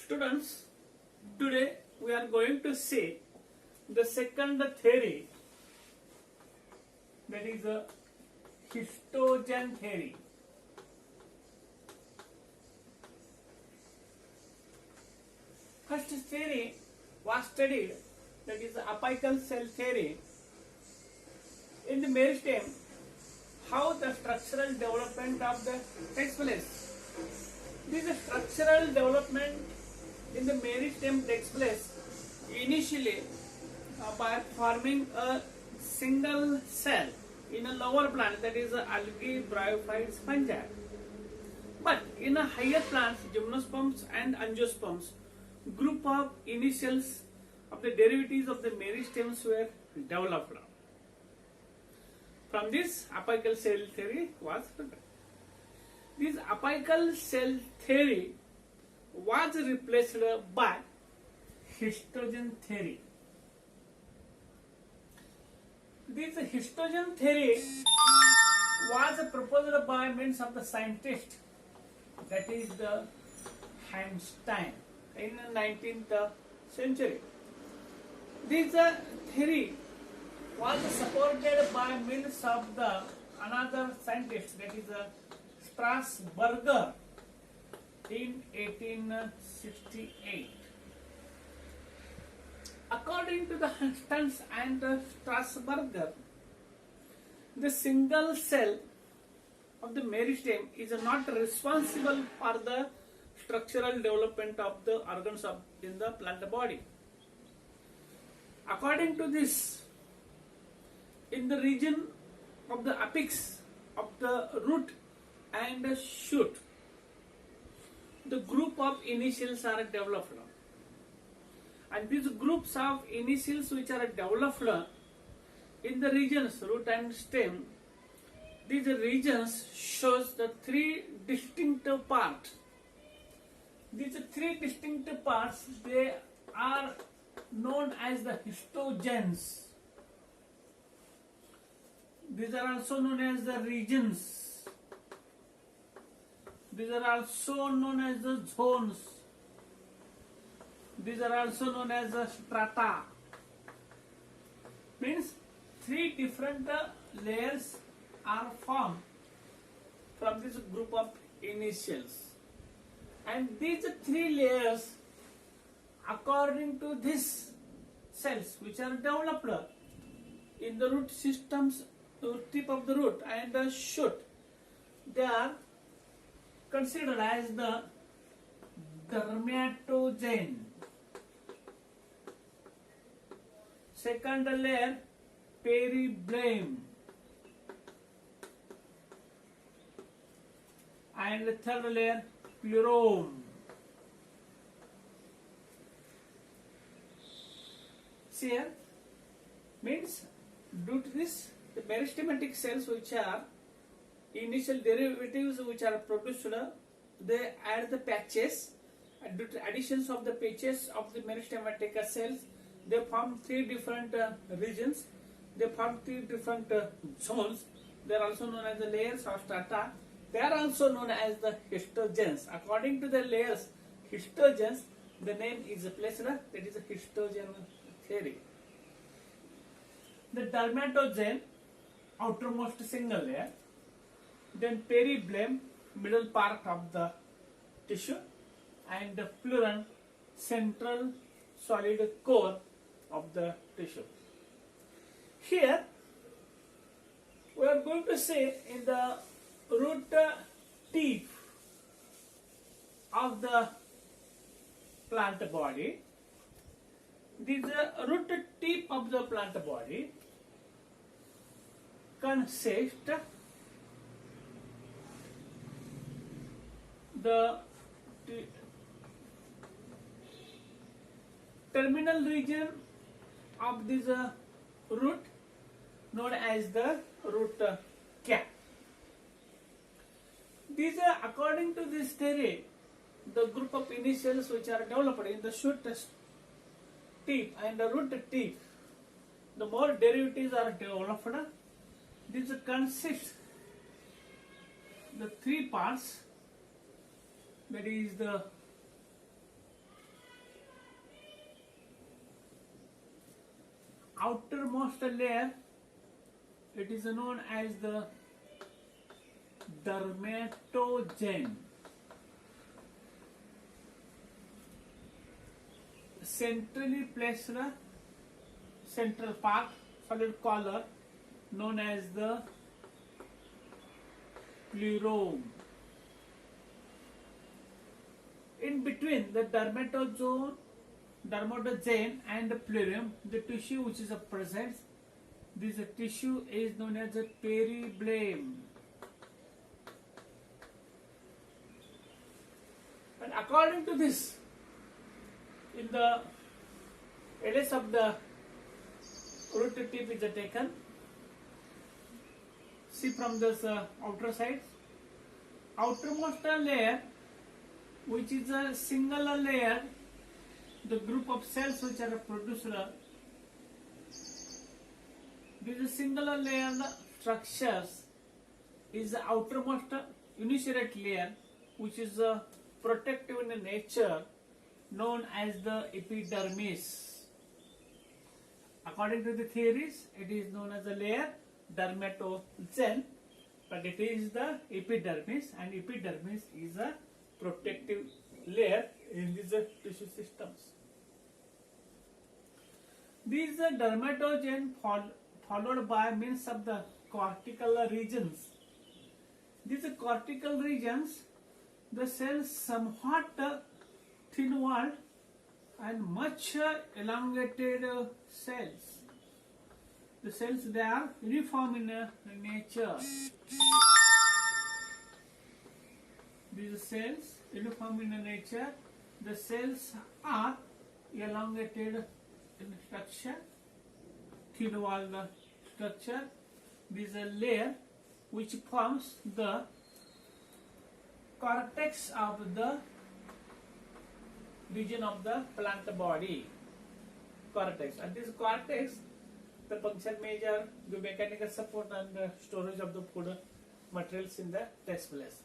Students, today we are going to see the second theory, that is the histogen theory. First theory was studied, that is the apical cell theory. In the meristem, how the structural development of the takes place. This structural development in the meristem takes place initially by forming a single cell in a lower plant, that is algae, bryophytes, fungi. But in a higher plants, gymnosperms and angiosperms, group of initials of the derivatives of the meristems were developed. From this, apical cell theory was prepared. This apical cell theory was replaced by histogen theory. This histogen theory was proposed by means of the scientist, that is the Einstein, in the 19th century. This theory was supported by means of the another scientist, that is Strasburger, in 1868. According to the Einstein and Strasburger, the single cell of the meristem is not responsible for the structural development of the organs in the plant body. According to this, in the region of the apex of the root and shoot, the group of initials are developed. And these groups of initials which are developed in the regions root and stem, these regions shows the three distinctive parts. These three distinctive parts, they are known as the histogens. These are also known as the regions. These are also known as the zones. These are also known as the strata. Means three different layers are formed from this group of initials. And these three layers, according to these cells which are developed in the root systems, the tip of the root and the shoot, they are considered as the dermatogen. Second layer, peribleum, and the third layer, pleurome. See here, means due to this, the meristematic cells which are initial derivatives which are produced, they add the patches, and due to additions of the patches of the meristematic cells, they form three different regions, they form three different zones. They are also known as the layers or strata. They are also known as the histogens. According to the layers, histogens, the name is placed, that is a histogen theory. The dermatogen, outermost single layer, then peribleum, middle part of the tissue, and the pleuron, central solid core of the tissue. Here we are going to see in the root tip of the plant body. This root tip of the plant body consists the terminal region of this root known as the root cap. These are, according to this theory, the group of initials which are developed in the shoot tip and the root tip, the more derivatives are developed. This consists the three parts, that is the outermost layer, it is known as the dermatogen. Centrally placed central part, solid color, known as the plerome. In between the dermatogen and the plerome, the tissue which is present, this tissue is known as a peribleum. And according to this, in the edges of the root tip is taken. See from this outer side, outermost layer, which is a single layer, the group of cells which are produced. This single layer structures is the outermost unicellular layer, which is protective in nature, known as the epidermis. According to the theories, it is known as a layer dermatogen, but it is the epidermis, and epidermis is a protective layer in these tissue systems. These dermatogen followed by means of the cortical regions. These cortical regions, the cells somewhat thin-walled and much elongated cells. The cells, they are uniform in nature. These cells uniform in nature. The cells are elongated in structure, thin-walled structure. This is a layer which forms the cortex of the region of the plant body. Cortex. And this cortex, the function measure the mechanical support and the storage of the food materials in the test place.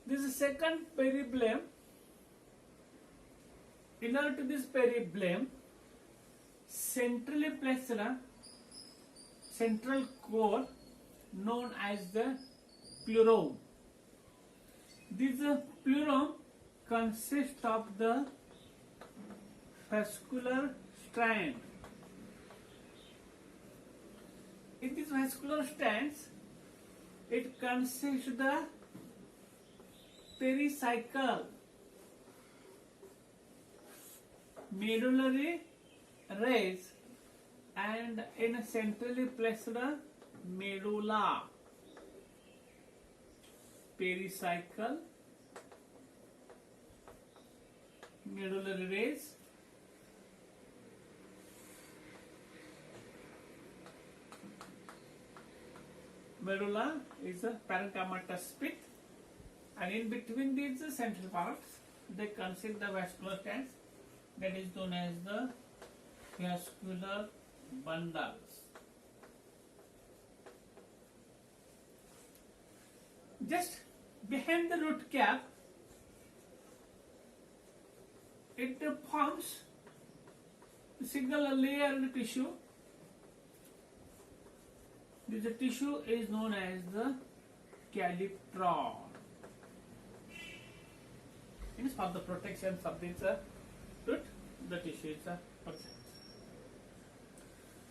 This is second peribleum. Inner to this peribleum, centrally placed central core known as the plerome. This plerome consists of the vascular strand. In these vascular strands, it consists the pericycle, medullary rays, and in a centrally placed medulla. Pericycle, medullary rays, medulla is a parenchymatous pit, and in between these central parts, they consist the vascular strands, that is known as the vascular bundles. Just behind the root cap, it forms a single layer in the tissue. This tissue is known as the calyptron. It is for the protection of this root, the tissue is present.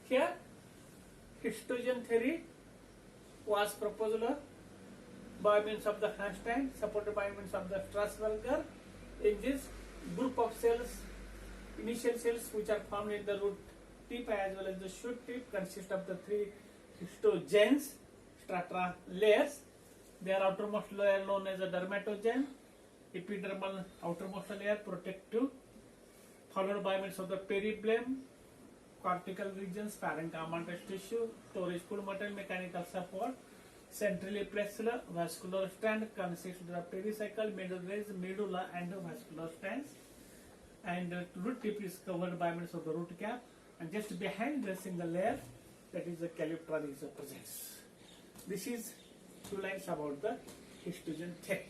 Here, histogen theory was proposed by means of the Einstein, supported by means of the Strasburger. In this group of cells, initial cells which are found in the root tip as well as the shoot tip, consist of the three histogens, strata layers. Their outermost layer known as a dermatogen, epidermal outermost layer protective, followed by means of the peribleum, cortical regions, parenchymatous tissue, storage food material, mechanical support, centrally placed vascular strand consists of the pericycle, medulla, and vascular strands. And the root tip is covered by means of the root cap, and just behind the single layer, that is the calyptron is present. This is two lines about the histogen theory.